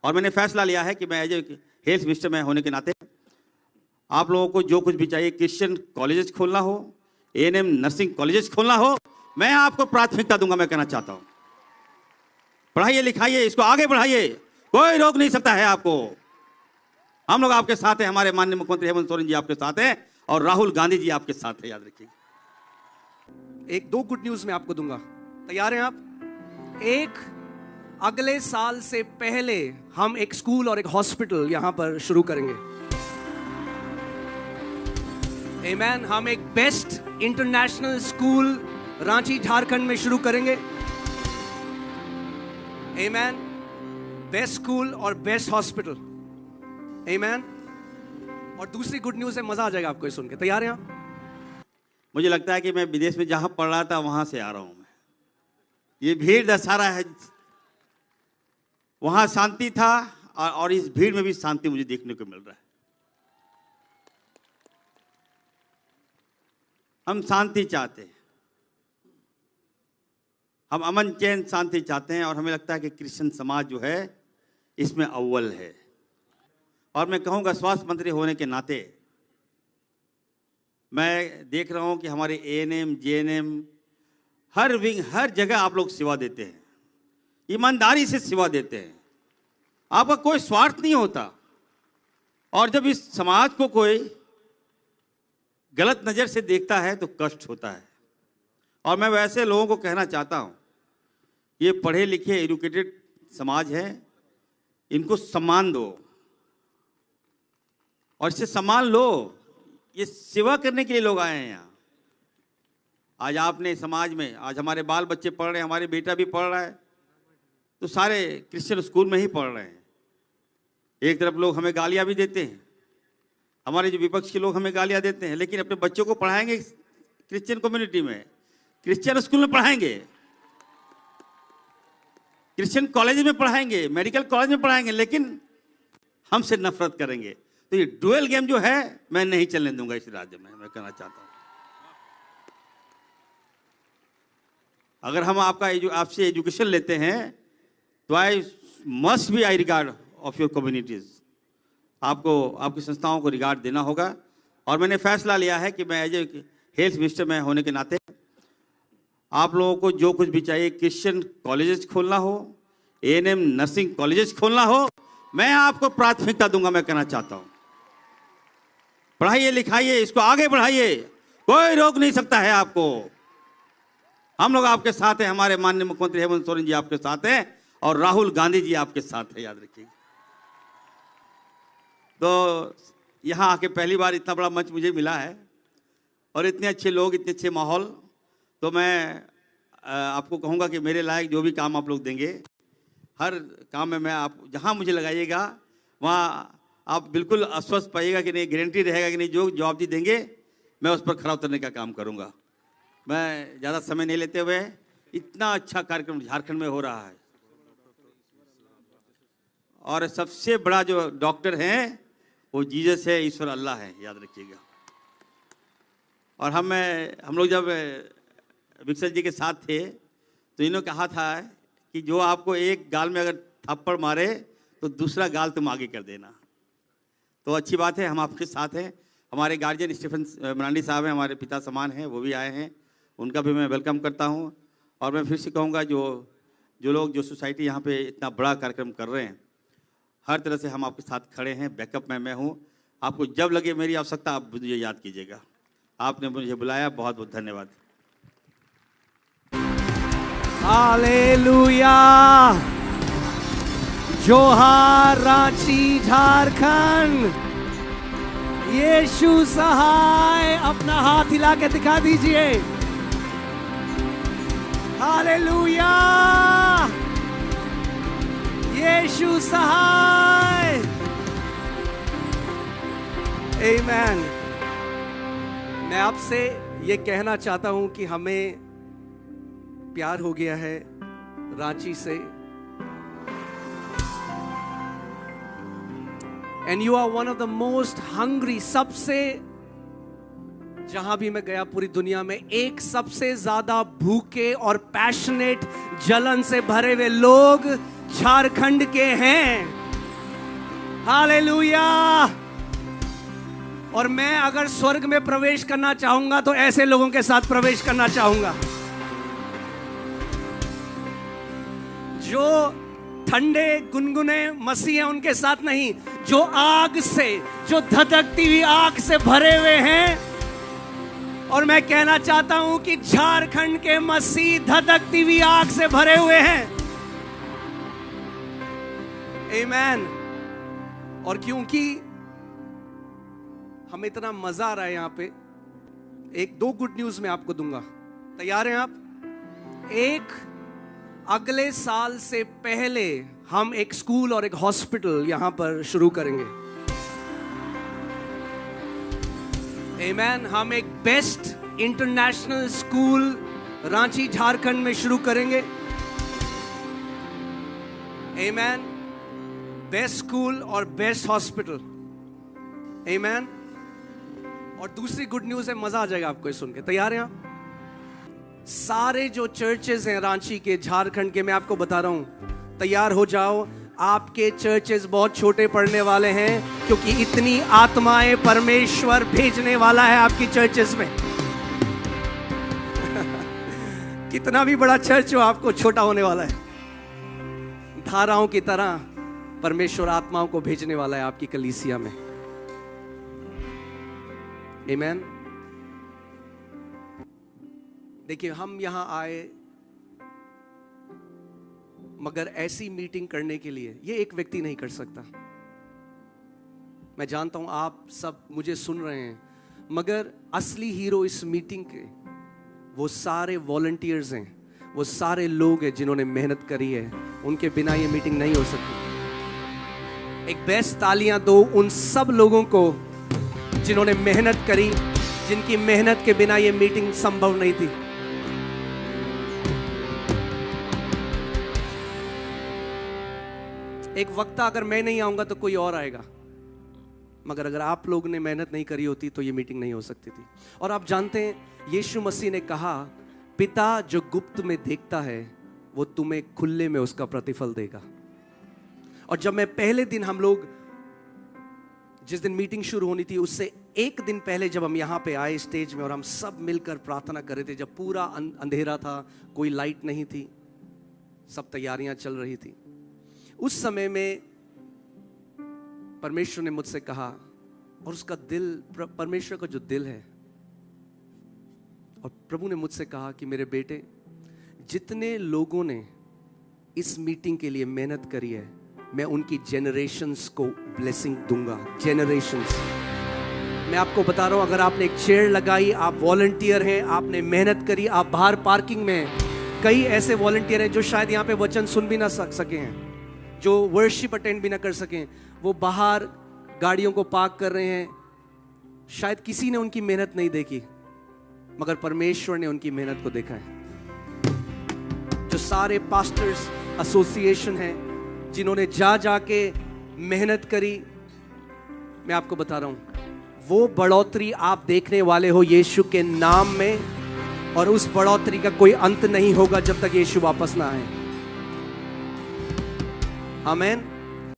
और मैंने फैसला लिया है कि मैं एज ए हेल्थ मिनिस्टर में होने के नाते आप लोगों को जो कुछ भी चाहिए, क्रिश्चियन कॉलेजेस खोलना हो, एएनएम नर्सिंग कॉलेजेस खोलना हो, मैं आपको प्राथमिकता दूंगा। मैं कहना चाहता हूं, पढ़ाइए लिखाइए, इसको आगे बढ़ाइए, कोई रोक नहीं सकता है आपको। हम लोग आपके साथ हैं, हमारे माननीय मुख्यमंत्री हेमंत सोरेन जी आपके साथ हैं और राहुल गांधी जी आपके साथ हैं, याद रखिए। एक दो गुड न्यूज मैं आपको दूंगा, तैयार हैं आप? एक, अगले साल से पहले हम एक स्कूल और एक हॉस्पिटल यहां पर शुरू करेंगे। आमीन। हम एक best international school Ranchi Jharkhand में शुरू करेंगे। आमीन। बेस्ट स्कूल और बेस्ट हॉस्पिटल। आमीन। और दूसरी गुड न्यूज है, मजा आ जाएगा आपको सुन के। तैयार हैं आप? मुझे लगता है कि मैं विदेश में जहां पढ़ रहा था वहां से आ रहा हूं मैं। ये भीड़ दर्शा रहा है, वहां शांति था और इस भीड़ में भी शांति मुझे देखने को मिल रहा है। हम शांति चाहते हैं, हम अमन चैन शांति चाहते हैं और हमें लगता है कि क्रिश्चियन समाज जो है इसमें अव्वल है। और मैं कहूँगा स्वास्थ्य मंत्री होने के नाते मैं देख रहा हूँ कि हमारे एएनएम जेएनएम हर विंग हर जगह आप लोग सेवा देते हैं, ईमानदारी से सेवा देते हैं, आपका कोई स्वार्थ नहीं होता। और जब इस समाज को कोई गलत नज़र से देखता है तो कष्ट होता है। और मैं वैसे लोगों को कहना चाहता हूँ, ये पढ़े लिखे एजुकेटेड समाज है, इनको सम्मान दो और इससे सम्मान लो। ये सेवा करने के लिए लोग आए हैं यहाँ। आज आपने समाज में, आज हमारे बाल बच्चे पढ़ रहे हैं, हमारे बेटा भी पढ़ रहा है, तो सारे क्रिश्चियन स्कूल में ही पढ़ रहे हैं। एक तरफ लोग हमें गालियाँ भी देते हैं, हमारे जो विपक्ष के लोग हमें गालियाँ देते हैं, लेकिन अपने बच्चों को पढ़ाएंगे क्रिश्चियन कम्युनिटी में, क्रिश्चियन स्कूल में पढ़ाएंगे, क्रिश्चियन कॉलेज में पढ़ाएंगे, मेडिकल कॉलेज में पढ़ाएंगे, लेकिन हमसे नफरत करेंगे। तो ये डुअल गेम जो है मैं नहीं चलने दूंगा इस राज्य में। मैं कहना चाहता हूँ, अगर हम आपसे एजुकेशन लेते हैं तो I must be I regard of your communities. आपको आपकी संस्थाओं को रिगार्ड देना होगा। और मैंने फैसला लिया है कि मैं एज ए हेल्थ मिनिस्टर में होने के नाते आप लोगों को जो कुछ भी चाहिए, क्रिश्चियन कॉलेजेस खोलना हो, एएनएम नर्सिंग कॉलेजेस खोलना हो, मैं आपको प्राथमिकता दूंगा। मैं कहना चाहता हूं, पढ़ाइए लिखाइए, इसको आगे बढ़ाइए, कोई रोक नहीं सकता है आपको। हम लोग आपके साथ हैं, हमारे माननीय मुख्यमंत्री हेमंत सोरेन जी आपके साथ हैं और राहुल गांधी जी आपके साथ हैं, याद रखिए। तो यहाँ आके पहली बार इतना बड़ा मंच मुझे मिला है और इतने अच्छे लोग, इतने अच्छे माहौल। तो मैं आपको कहूँगा कि मेरे लायक जो भी काम आप लोग देंगे, हर काम में मैं आप जहाँ मुझे लगाइएगा वहाँ आप बिल्कुल आश्वस्त पाइएगा कि नहीं, गारंटी रहेगा कि नहीं, जो जवाब देंगे मैं उस पर खरा उतरने का काम करूँगा। मैं ज़्यादा समय नहीं लेते हुए, इतना अच्छा कार्यक्रम झारखंड में हो रहा है और सबसे बड़ा जो डॉक्टर हैं वो जीसस है, ईश्वर अल्लाह है, याद रखिएगा। और हम लोग जब विक्सर जी के साथ थे तो इन्होंने कहा था कि जो आपको एक गाल में अगर थप्पड़ मारे तो दूसरा गाल तुम आगे कर देना। तो अच्छी बात है, हम आपके साथ हैं। हमारे गार्जियन स्टीफन मरांडी साहब हैं, हमारे पिता समान हैं, वो भी आए हैं, उनका भी मैं वेलकम करता हूं। और मैं फिर से कहूँगा, जो लोग जो सोसाइटी यहाँ पे इतना बड़ा कार्यक्रम कर रहे हैं, हर तरह से हम आपके साथ खड़े हैं, बैकअप में मैं हूँ। आपको जब लगे मेरी आवश्यकता, आप मुझे याद कीजिएगा। आपने मुझे बुलाया, बहुत बहुत धन्यवाद। हालेलुया, जोहार रांची झारखंड। यीशु सहाय, अपना हाथ हिला के दिखा दीजिए। हालेलुया, यीशु सहाय। आमीन। मैं आपसे ये कहना चाहता हूं कि हमें प्यार हो गया है रांची से। And you are one of the most hungry, सबसे, जहां भी मैं गया पूरी दुनिया में, एक सबसे ज्यादा भूखे और पैशनेट, जलन से भरे हुए लोग झारखंड के हैं। हालेलुया। और मैं अगर स्वर्ग में प्रवेश करना चाहूंगा तो ऐसे लोगों के साथ प्रवेश करना चाहूंगा जो ठंडे गुनगुने मसीह हैं, उनके साथ नहीं, जो आग से, जो धधकती हुई आग से भरे हुए हैं। और मैं कहना चाहता हूं कि झारखंड के मसीह धधकती हुई आग से भरे हुए हैं। आमीन। और क्योंकि हमें इतना मजा आ रहा है यहां पे, एक दो गुड न्यूज मैं आपको दूंगा। तैयार हैं आप? एक, अगले साल से पहले हम एक स्कूल और एक हॉस्पिटल यहां पर शुरू करेंगे। आमीन। हम एक best international school Ranchi Jharkhand में शुरू करेंगे। आमीन। बेस्ट स्कूल और बेस्ट हॉस्पिटल। आमीन। और दूसरी गुड न्यूज है, मजा आ जाएगा आपको ये सुन के। तैयार हैं आप? सारे जो चर्चेज हैं रांची के, झारखंड के, मैं आपको बता रहा हूं, तैयार हो जाओ। आपके चर्चेज बहुत छोटे पड़ने वाले हैं क्योंकि इतनी आत्माएं परमेश्वर भेजने वाला है आपकी चर्चेज में। कितना भी बड़ा चर्च हो, आपको छोटा होने वाला है। धाराओं की तरह परमेश्वर आत्माओं को भेजने वाला है आपकी कलीसिया में। आमीन। देखिए, हम यहां आए मगर ऐसी मीटिंग करने के लिए ये एक व्यक्ति नहीं कर सकता। मैं जानता हूं आप सब मुझे सुन रहे हैं, मगर असली हीरो इस मीटिंग के वो सारे वॉलंटियर्स हैं, वो सारे लोग हैं जिन्होंने मेहनत करी है। उनके बिना ये मीटिंग नहीं हो सकती। एक बेस्ट तालियां दो उन सब लोगों को जिन्होंने मेहनत करी, जिनकी मेहनत के बिना ये मीटिंग संभव नहीं थी। एक वक्ता अगर मैं नहीं आऊंगा तो कोई और आएगा, मगर अगर आप लोग ने मेहनत नहीं करी होती तो ये मीटिंग नहीं हो सकती थी। और आप जानते हैं, यीशु मसीह ने कहा, पिता जो गुप्त में देखता है वो तुम्हें खुले में उसका प्रतिफल देगा। और जब मैं पहले दिन, हम लोग जिस दिन मीटिंग शुरू होनी थी उससे एक दिन पहले जब हम यहाँ पे आए स्टेज में और हम सब मिलकर प्रार्थना कर रहे थे, जब पूरा अंधेरा था, कोई लाइट नहीं थी, सब तैयारियां चल रही थी, उस समय में परमेश्वर ने मुझसे कहा, और उसका दिल, परमेश्वर का जो दिल है, और प्रभु ने मुझसे कहा कि मेरे बेटे, जितने लोगों ने इस मीटिंग के लिए मेहनत करी है, मैं उनकी जेनरेशंस को ब्लेसिंग दूंगा। जेनरेशंस। मैं आपको बता रहा हूं, अगर आपने एक चेयर लगाई, आप वॉलंटियर हैं, आपने मेहनत करी, आप बाहर पार्किंग में हैं, कई ऐसे वॉलंटियर हैं जो शायद यहाँ पे वचन सुन भी ना सके हैं, जो वर्शिप अटेंड भी ना कर सकें, वो बाहर गाड़ियों को पार्क कर रहे हैं। शायद किसी ने उनकी मेहनत नहीं देखी, मगर परमेश्वर ने उनकी मेहनत को देखा है। जो सारे पास्टर्स एसोसिएशन हैं जिन्होंने जाके मेहनत करी, मैं आपको बता रहा हूं, वो बढ़ोतरी आप देखने वाले हो यीशु के नाम में, और उस बढ़ोतरी का कोई अंत नहीं होगा जब तक यीशु वापस ना आए। आमीन।